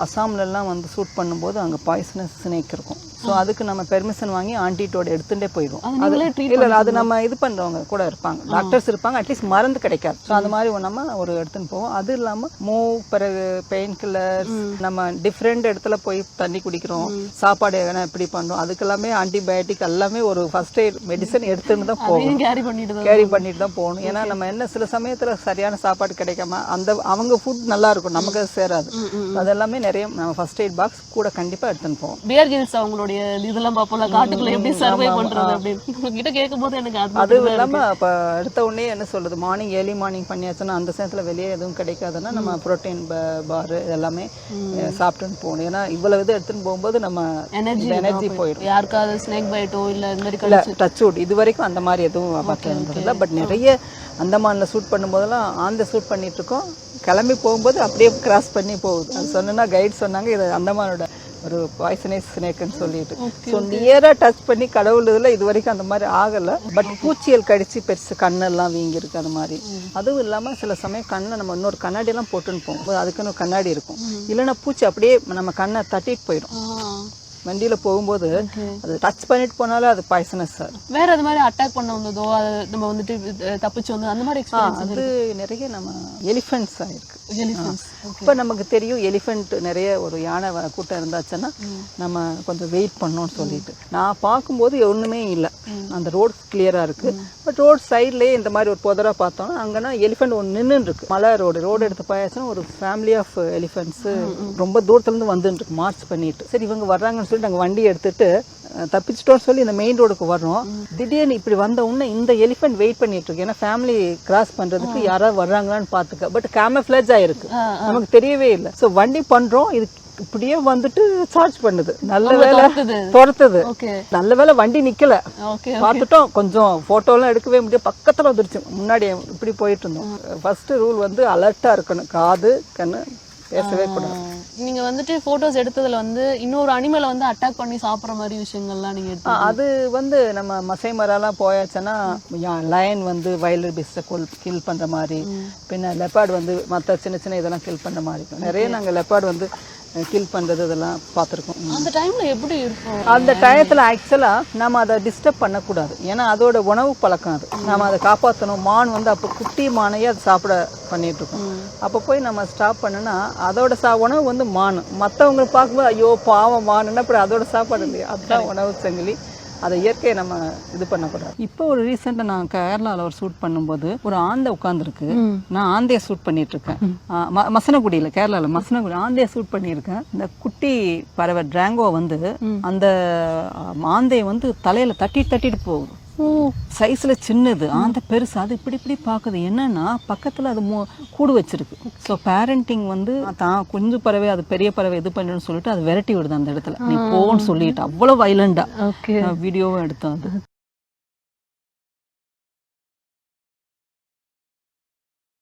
அசாம்லலாம் வந்து ஷூட் பண்ணும்போது அங்கே பாய்சனஸ் ஸ்னேக் இருக்கும். ஸோ அதுக்கு நம்ம பெர்மிஷன் வாங்கி ஆன்டிடோட எடுத்துகிட்டே போயிடும். அது இல்லை அது நம்ம இது பண்ணுறவங்க கூட இருப்பாங்க, டாக்டர்ஸ் இருப்பாங்க, அட்லீஸ்ட் மருந்து கிடைக்காது. ஸோ அந்த மாதிரி நம்ம ஒரு எடுத்துன்னு போவோம். அது இல்லாமல் மூவ், பிறகு பெயின் கில்லர்ஸ், நம்ம டிஃப்ரெண்ட் இடத்துல போய் தண்ணி குடிக்கிறோம், சாப்பாடு எதனா எப்படி பண்ணுறோம், அதுக்கெல்லாமே ஆன்டிபயோட்டிக் எல்லாமே ஒரு ஃபர்ஸ்ட் எய்ட் மெடிசன் எடுத்துன்னு தான் போகணும், கேரி பண்ணிட்டு தான் போகணும். ஏன்னா நம்ம என்ன சில சமயத்தில் சரியான சாப்பாடு கிடைக்காம அவங்க ஃபுட் நல்லா இருக்கும், நமக்கு அது சேராது. அதெல்லாமே நிறைய நம்ம ஃபர்ஸ்ட் எய்ட் பாக்ஸ் கூட கண்டிப்பாக எடுத்துன்னு போவோம். பியர் கில்ஸ் அவங்களுடைய இதெல்லாம் பார்ப்போம்ல, காட்டுக்குள்ள எப்படி சர்வை பண்றது அப்படின்னு உங்ககிட்ட கேட்கும்போது எனக்கு அது இல்லாமல் இப்போ எடுத்த உடனே என்ன சொல்றது, மார்னிங் ஏர்லி மார்னிங் பண்ணியாச்சுன்னா அந்த சமயத்தில் வெளியே எதுவும் கிடைக்காதுன்னா நம்ம ப்ரோட்டீன் பார் எல்லாமே சாப்பிட்டுன்னு போகணும். ஏன்னா இவ்வளவு இது எடுத்துன்னு போகும்போது நம்ம எனர்ஜி போயிடும். யாருக்காவது ஸ்னேக் பைட்டோ இல்லை இந்த மாதிரி டச் வுட் இது வரைக்கும் அந்த மாதிரி எதுவும் பார்த்ததில்லை. பட் நிறைய அந்தமானில் ஷூட் பண்ணும்போதெல்லாம் ஆந்த ஷூட் பண்ணிட்டு இருக்கோம், கிளம்பி போகும்போது அப்படியே கிராஸ் பண்ணி போகுது. அது சொன்னா கைட் சொன்னாங்க இது அந்தமானோட ஒரு பாய்சனஸ் ஸ்னேக்குன்னு சொல்லிட்டு. ஸோ நியராக டச் பண்ணி கடவுள் இதில் இது வரைக்கும் அந்த மாதிரி ஆகலை. பட் பூச்சியல் கடிச்சு பெருசு கண்ணெல்லாம் வீங்கிருக்கு அந்த மாதிரி. அதுவும் இல்லாமல் சில சமயம் கண்ணை நம்ம இன்னொரு கண்ணாடியெல்லாம் போட்டுன்னு போகும்போது அதுக்குன்னு கண்ணாடி இருக்கும், இல்லைன்னா பூச்சி அப்படியே நம்ம கண்ணை தட்டிட்டு போயிடும். வண்டியில் போகும்போது அது டச் பண்ணிட்டு போனாலும் அது பாய்சனஸ். சார் வேற அது மாதிரி அட்டாக் பண்ண வந்ததோ நம்ம வந்துட்டு தப்பிச்சு வந்து அந்த மாதிரி அது நிறைய நம்ம எலிஃபென்ட்ஸ் ஆயிருக்கு. இப்போ நமக்கு தெரியும் எலிஃபென்ட் நிறைய ஒரு யானை கூட்டம் இருந்தாச்சுன்னா நம்ம கொஞ்சம் வெயிட் பண்ணோம்னு சொல்லிட்டு. நான் பார்க்கும்போது ஒன்றுமே இல்லை, அந்த ரோடு கிளியராக இருக்குது. பட் ரோடு சைட்லேயே இந்த மாதிரி ஒரு புதராக பார்த்தோம்னா அங்கன்னா எலிஃபென்ட் ஒன்று நின்றுன்னு இருக்கு. மலை ரோடு எடுத்து போயாச்சுன்னா ஒரு ஃபேமிலி ஆஃப் எலிஃபென்ட்ஸு ரொம்ப தூரத்துலேருந்து வந்துட்டு இருக்கு மார்ச் பண்ணிட்டு. சரி இவங்க வர்றாங்கன்னு சொல்லிட்டு நாங்கள் வண்டி எடுத்துட்டு தப்பிச்சிட்டோன்னு சொல்லி இந்த மெயின் ரோடுக்கு வர்றோம். திடீர்னு இப்படி வந்த உடனே இந்த எலிஃபென்ட் வெயிட் பண்ணிட்டு இருக்கு, ஏன்னா ஃபேமிலி கிராஸ் பண்றதுக்கு யாராவது வர்றாங்களான்னு பார்த்துக்க. பட் கேமஃப்ளேஜ் ஆயிருக்கு, நமக்கு தெரியவே இல்லை. ஸோ வண்டி பண்றோம், இது இப்படியே வந்துட்டு சார்ஜ் பண்ணுது. நல்ல வேலை துரத்துது, நல்ல வேலை வண்டி நிக்கல. பார்த்துட்டோம், கொஞ்சம் போட்டோலாம் எடுக்கவே முடியும், பக்கத்துல வந்துருச்சு. முன்னாடி இப்படி போயிட்டு இருந்தோம். ஃபர்ஸ்ட் ரூல் வந்து அலர்ட்டா இருக்கணும், காது கண்ணு பேசவே கூடாது. நீங்க வந்துட்டு போட்டோஸ் எடுத்ததுல வந்து இன்னொரு அனிமலை வந்து அட்டாக் பண்ணி சாப்பிட்ற மாதிரி விஷயங்கள்லாம் நீங்க அது வந்து நம்ம மசை மரம்லாம் போயாச்சுன்னா லயன் வந்து வைல்டு பீஸ்ட்டை கில் பண்ற மாதிரி, பின்ன லெப்பார்டு வந்து மற்ற சின்ன சின்ன இதெல்லாம் கில் பண்ற மாதிரி நிறைய நாங்கள் லெப்பார்டு வந்து கில் பண்ணுறது இதெல்லாம் பார்த்துருக்கோம். அந்த டைமில் எப்படி இருக்கும்? அந்த டயத்தில் ஆக்சுவலாக நம்ம அதை டிஸ்டர்ப் பண்ணக்கூடாது, ஏன்னா அதோட உணவு பழக்கம் அது, நம்ம அதை காப்பாற்றணும். மான் வந்து அப்போ குட்டி மானையே அதை சாப்பிட பண்ணிட்டு இருக்கோம். அப்போ போய் நம்ம ஸ்டாப் பண்ணுனா அதோட உணவு வந்து மான். மற்றவங்களை பார்க்கும்போது ஐயோ பாவம் மானுன்னா அப்புறம் அதோட சாப்பாடு இல்லையா, அதுதான் உணவு சங்கிலி. அதை இயற்கையை நம்ம இது பண்ணக்கூடாது. இப்போ ஒரு ரீசெண்டாக நான் கேரளாவில் ஒரு ஷூட் பண்ணும்போது ஒரு ஆந்தை உட்காந்துருக்கு. நான் ஆந்தையை ஷூட் பண்ணிட்டு இருக்கேன் மசனகுடியில், கேரளாவில் மசனகுடி ஆந்தையை ஷூட் பண்ணியிருக்கேன். இந்த குட்டி பறவை டிராங்கோ வந்து அந்த ஆந்தையை வந்து தலையில தட்டிட்டு போகுது. சைஸ்ல சின்னது ஆந்தை, பெருசு. அது இப்படி பாக்குது, என்னன்னா பக்கத்துல அது கூடு வச்சிருக்கு. ஸோ பேரண்டிங் வந்து தான் குஞ்சு பறவை அது பெரிய பறவை இது பண்ணணும்னு சொல்லிட்டு அது விரட்டி விடுது அந்த இடத்துல, நீ போன்னு சொல்லிட்டு. அவ்வளவு வைலண்டா வீடியோவும் எடுத்தோம் அது.